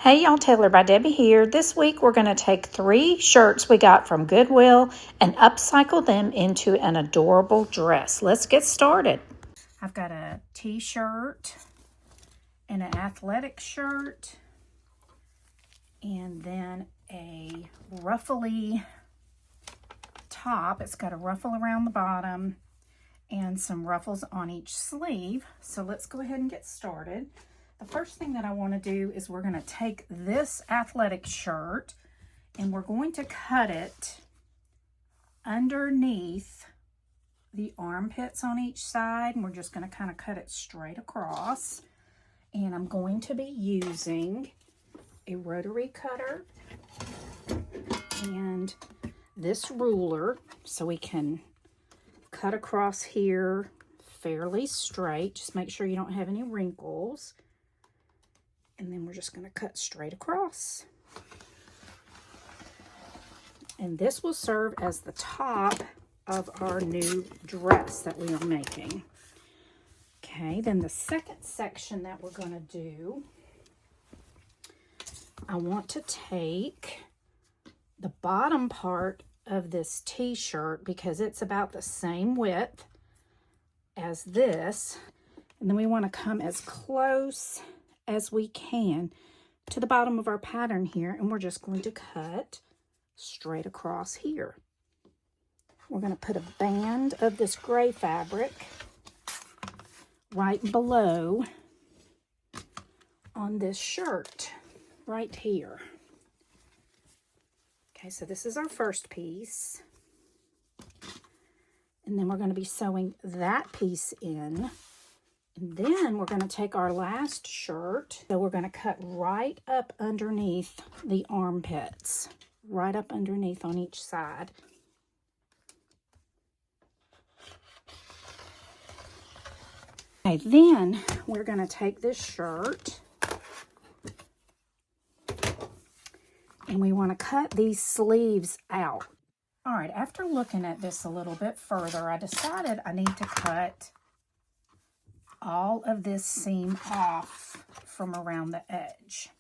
Hey y'all, Taylor by Debbie here. This week we're going to take 3 shirts we got from Goodwill and upcycle them into an adorable dress. Let's get started. I've got a t-shirt and an athletic shirt and then a ruffly top. It's got a ruffle around the bottom and some ruffles on each sleeve. So let's go ahead and get started. The first thing that I want to do is we're going to take this athletic shirt and we're going to cut it underneath the armpits on each side, and we're just going to kind of cut it straight across. And I'm going to be using a rotary cutter and this ruler so we can cut across here fairly straight. Just make sure you don't have any wrinkles. And then we're just going to cut straight across. And this will serve as the top of our new dress that we are making. Okay, then the second section that we're going to do, I want to take the bottom part of this t-shirt because it's about the same width as this. And then we want to come as close as we can to the bottom of our pattern here, and we're just going to cut straight across here. We're going to put a band of this gray fabric right below on this shirt right here. Okay, so this is our first piece, and then we're going to be sewing that piece in. And then we're going to take our last shirt, so we're going to cut right up underneath the armpits, right up underneath on each side. Okay, then we're going to take this shirt and we want to cut these sleeves out. All right, after looking at this a little bit further, I decided I need to cut all of this seam off from around the edge.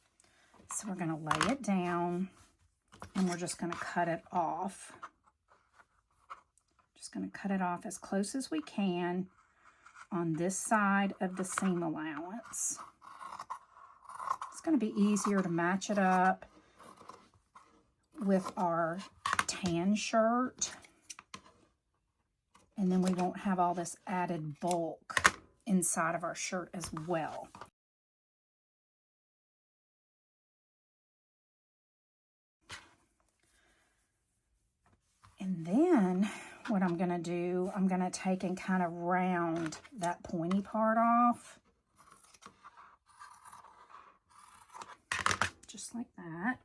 So we're going to lay it down and we're just going to cut it off. Just going to cut it off as close as we can on this side of the seam allowance. It's going to be easier to match it up with our tan shirt, and then we won't have all this added bulk inside of our shirt as well. And then what I'm going to do, I'm going to take and kind of round that pointy part off. Just like that.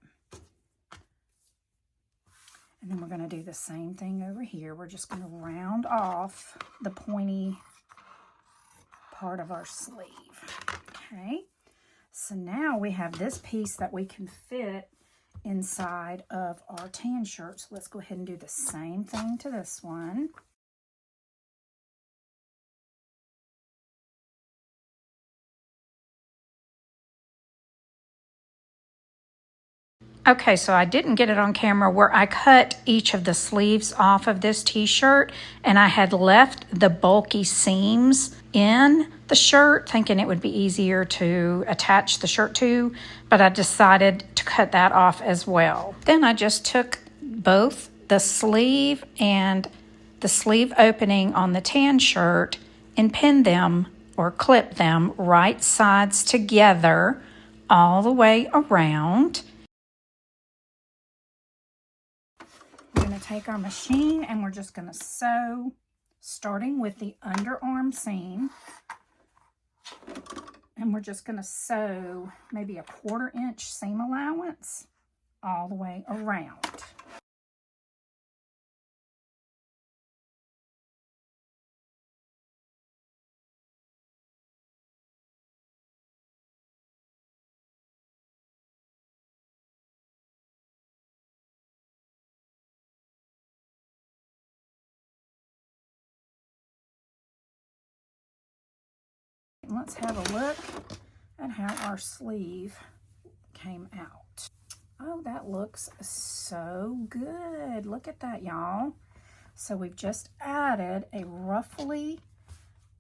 And then we're going to do the same thing over here. We're just going to round off the pointy part of our sleeve. Okay, so now we have this piece that we can fit inside of our tan shirt. So let's go ahead and do the same thing to this one. Okay, so I didn't get it on camera where I cut each of the sleeves off of this t-shirt, and I had left the bulky seams in the shirt thinking it would be easier to attach the shirt to, but I decided to cut that off as well. Then I just took both the sleeve and the sleeve opening on the tan shirt and pinned them or clipped them right sides together all the way around. We're going to take our machine and we're just going to sew, starting with the underarm seam. And we're just going to sew maybe a 1/4 inch seam allowance all the way around. Let's have a look at how our sleeve came go. That looks so good. Look at that, y'all. So we've just added a ruffly,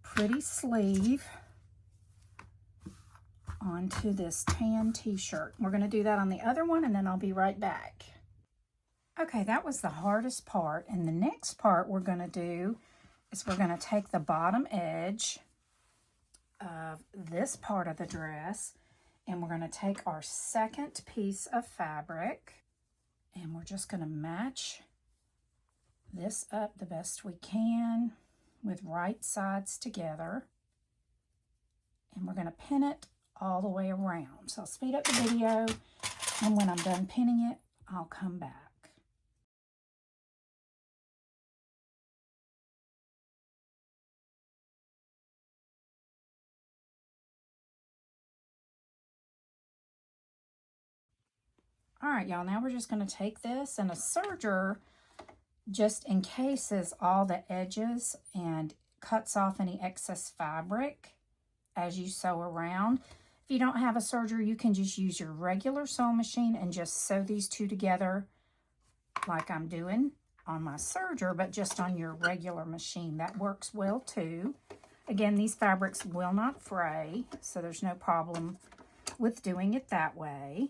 pretty sleeve onto this tan t-shirt. We're going to do that on the other one, and then I'll be right back. Okay, that was the hardest part, and the next part we're going to do is we're going to take the bottom edge of this part of the dress, and we're going to take our second piece of fabric, and we're just going to match this up the best we can with right sides together, and we're going to pin it all the way around. So I'll speed up the video, and when I'm done pinning it, I'll come back. All right, y'all, now we're just going to take this, and a serger just encases all the edges and cuts off any excess fabric as you sew around. If you don't have a serger, you can just use your regular sewing machine and just sew these two together like I'm doing on my serger, but just on your regular machine. That works well too. Again, these fabrics will not fray, so there's no problem with doing it that way.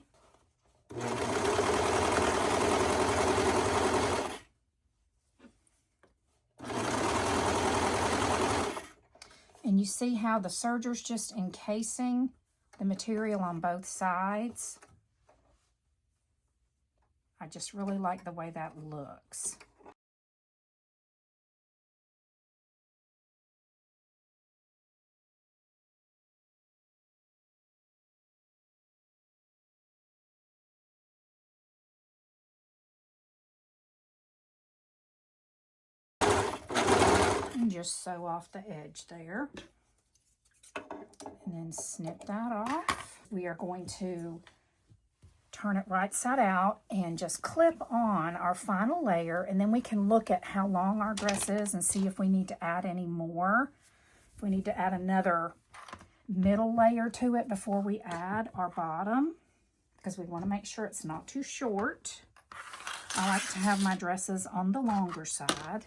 And you see how the serger's just encasing the material on both sides. I just really like the way that looks. And just sew off the edge there. And then snip that off. We are going to turn it right side out and just clip on our final layer, and then we can look at how long our dress is and see if we need to add any more. If we need to add another middle layer to it before we add our bottom, because we want to make sure it's not too short. I like to have my dresses on the longer side.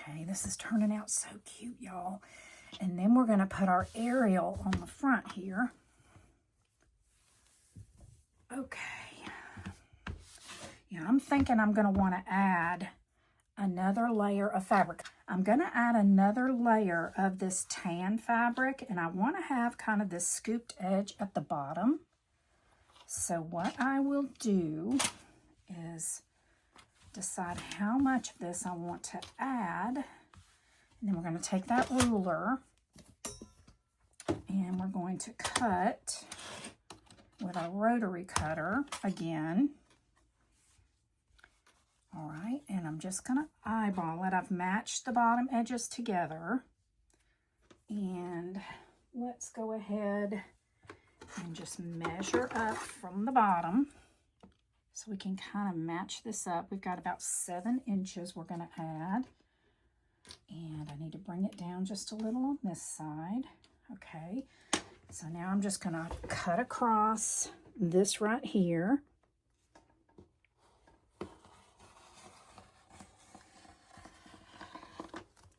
Okay, this is turning out so cute, y'all. And then we're going to put our aerial on the front here. Okay. Yeah, I'm thinking I'm going to want to add another layer of fabric. I'm going to add another layer of this tan fabric, and I want to have kind of this scooped edge at the bottom. So what I will do is decide how much of this I want to add, and then we're going to take that ruler and we're going to cut with a rotary cutter again. All right, and I'm just going to eyeball it. I've matched the bottom edges together, and let's go ahead and just measure up from the bottom so we can kind of match this up. We've got about 7 inches we're going to add, and I need to bring it down just a little on this side. Okay, so now I'm just going to cut across this right here.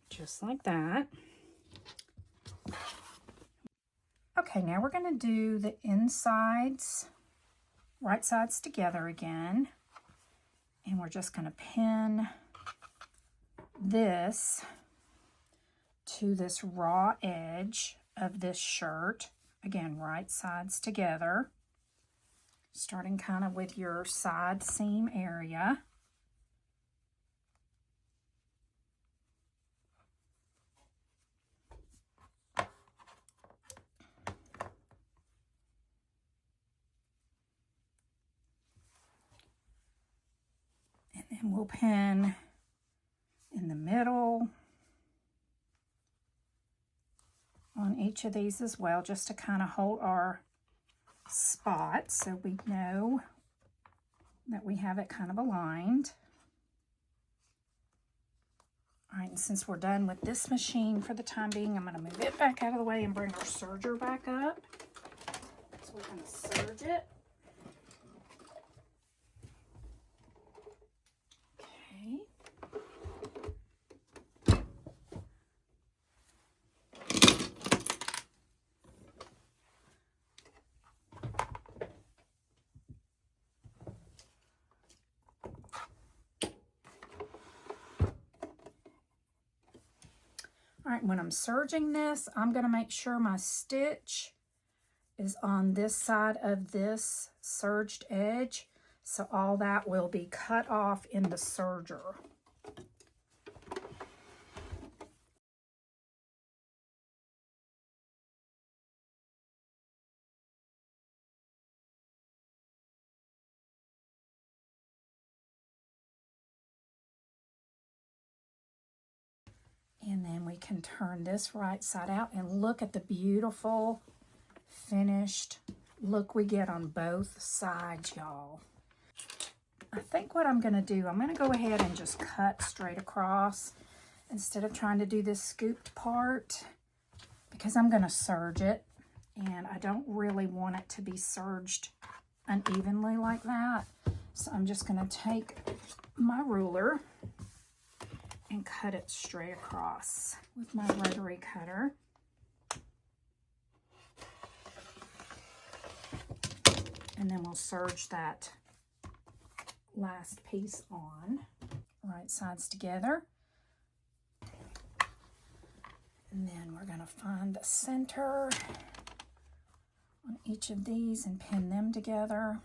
Just like that. Okay, now we're going to do the insides, right sides together again. And we're just going to pin this to this raw edge of this shirt. Again, right sides together, starting kind of with your side seam area. And then we'll pin in the middle on each of these as well, just to kind of hold our spot so we know that we have it kind of aligned. All right, and since we're done with this machine for the time being, I'm going to move it back out of the way and bring our serger back up. So we're going to serge it. Okay. All right, when I'm serging this, I'm going to make sure my stitch is on this side of this serged edge, so all that will be cut off in the serger. And then we can turn this right side out and look at the beautiful finished look we get on both sides, y'all. I think what I'm going to do, I'm going to go ahead and just cut straight across instead of trying to do this scooped part, because I'm going to serge it and I don't really want it to be serged unevenly like that. So I'm just going to take my ruler and cut it straight across with my rotary cutter. And then we'll serge that last piece on, right sides together. And then we're going to find the center on each of these and pin them together.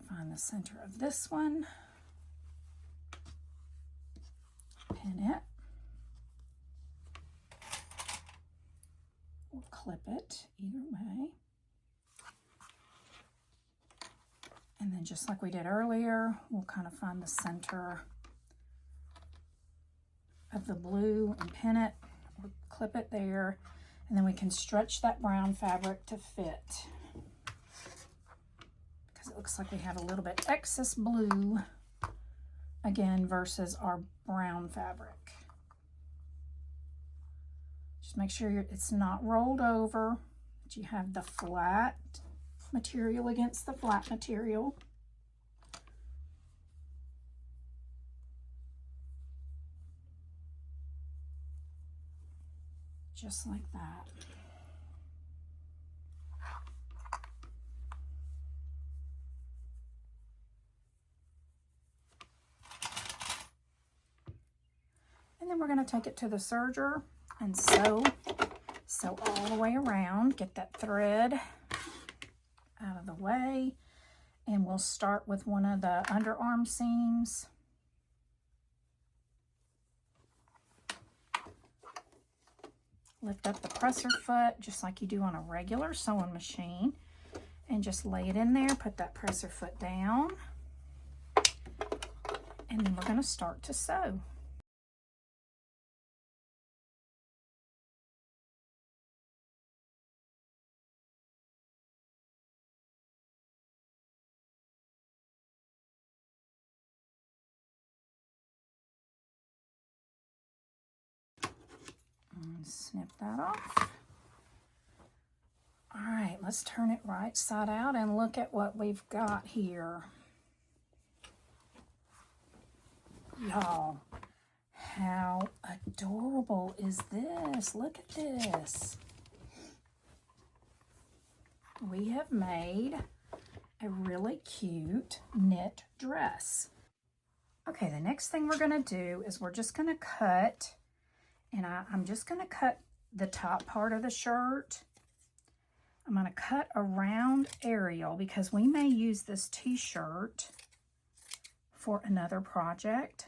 Find the center of this one, pin it, or clip it, either way. And then just like we did earlier, we'll kind of find the center of the blue and pin it, or clip it there, and then we can stretch that brown fabric to fit. It looks like we have a little bit excess blue again versus our brown fabric. Just make sure it's not rolled over, that you have the flat material against the flat material. Just like that. And then we're going to take it to the serger and sew all the way around, get that thread out of the way, and we'll start with one of the underarm seams. Lift up the presser foot just like you do on a regular sewing machine and just lay it in there, put that presser foot down, and then we're going to start to sew. And snip that off. All right, let's turn it right side out and look at what we've got here. Y'all, how adorable is this? Look at this. We have made a really cute knit dress. Okay, the next thing we're going to do is we're just going to cut, and I'm just going to cut the top part of the shirt. I'm going to cut around Ariel because we may use this t-shirt for another project.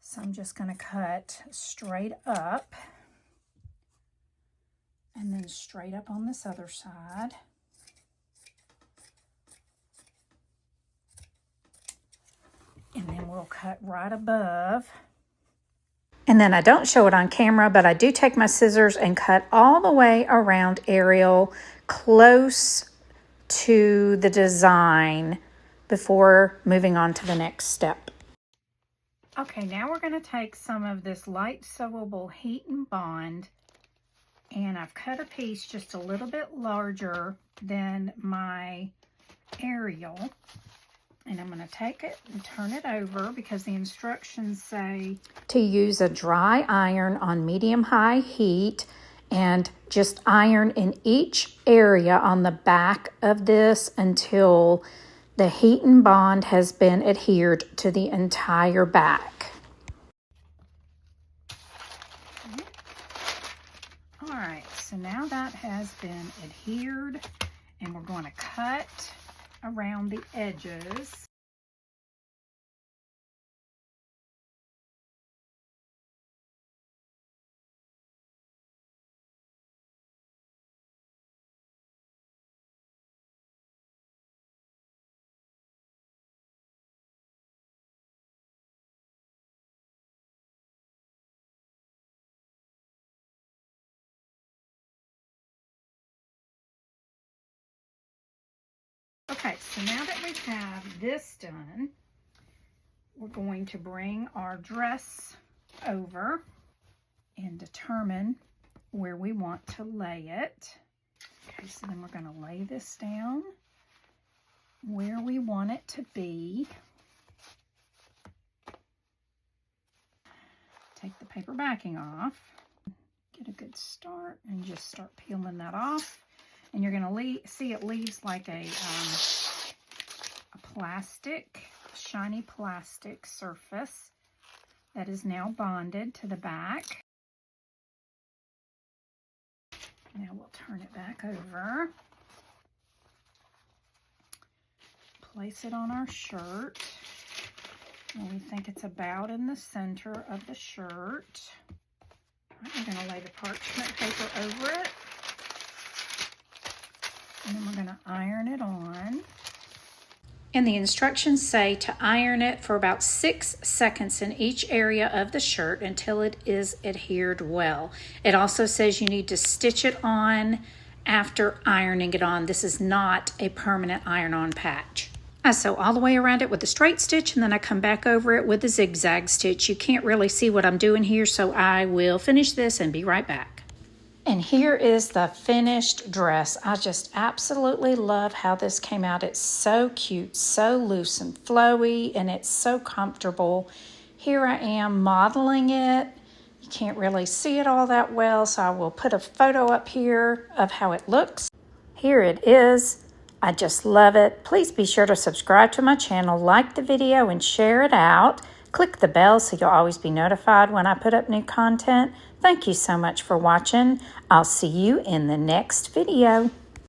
So I'm just going to cut straight up and then straight up on this other side. And then we'll cut right above. And then I don't show it on camera, but I do take my scissors and cut all the way around Ariel close to the design before moving on to the next step. Okay, now we're going to take some of this light sewable heat and bond, and I've cut a piece just a little bit larger than my aerial, and I'm going to take it and turn it over because the instructions say to use a dry iron on medium-high heat and just iron in each area on the back of this until the heat and bond has been adhered to the entire back. All right, so now that has been adhered, and we're going to cut around the edges. Okay, so now that we have this done, we're going to bring our dress over and determine where we want to lay it. Okay, so then we're going to lay this down where we want it to be. Take the paper backing off. Get a good start and just start peeling that off. And you're going to see it leaves like a plastic, shiny plastic surface that is now bonded to the back. Now we'll turn it back over. Place it on our shirt. And we think it's about in the center of the shirt. I'm going to lay the parchment paper over it. And then we're going to iron it on. And the instructions say to iron it for about 6 seconds in each area of the shirt until it is adhered well. It also says you need to stitch it on after ironing it on. This is not a permanent iron-on patch. I sew all the way around it with a straight stitch, and then I come back over it with a zigzag stitch. You can't really see what I'm doing here, so I will finish this and be right back. And here is the finished dress. I just absolutely love how this came out. It's so cute, so loose and flowy, and it's so comfortable. Here I am modeling it. You can't really see it all that well, so I will put a photo up here of how it looks. Here it is. I just love it. Please be sure to subscribe to my channel, like the video, and share it out. Click the bell so you'll always be notified when I put up new content. Thank you so much for watching. I'll see you in the next video.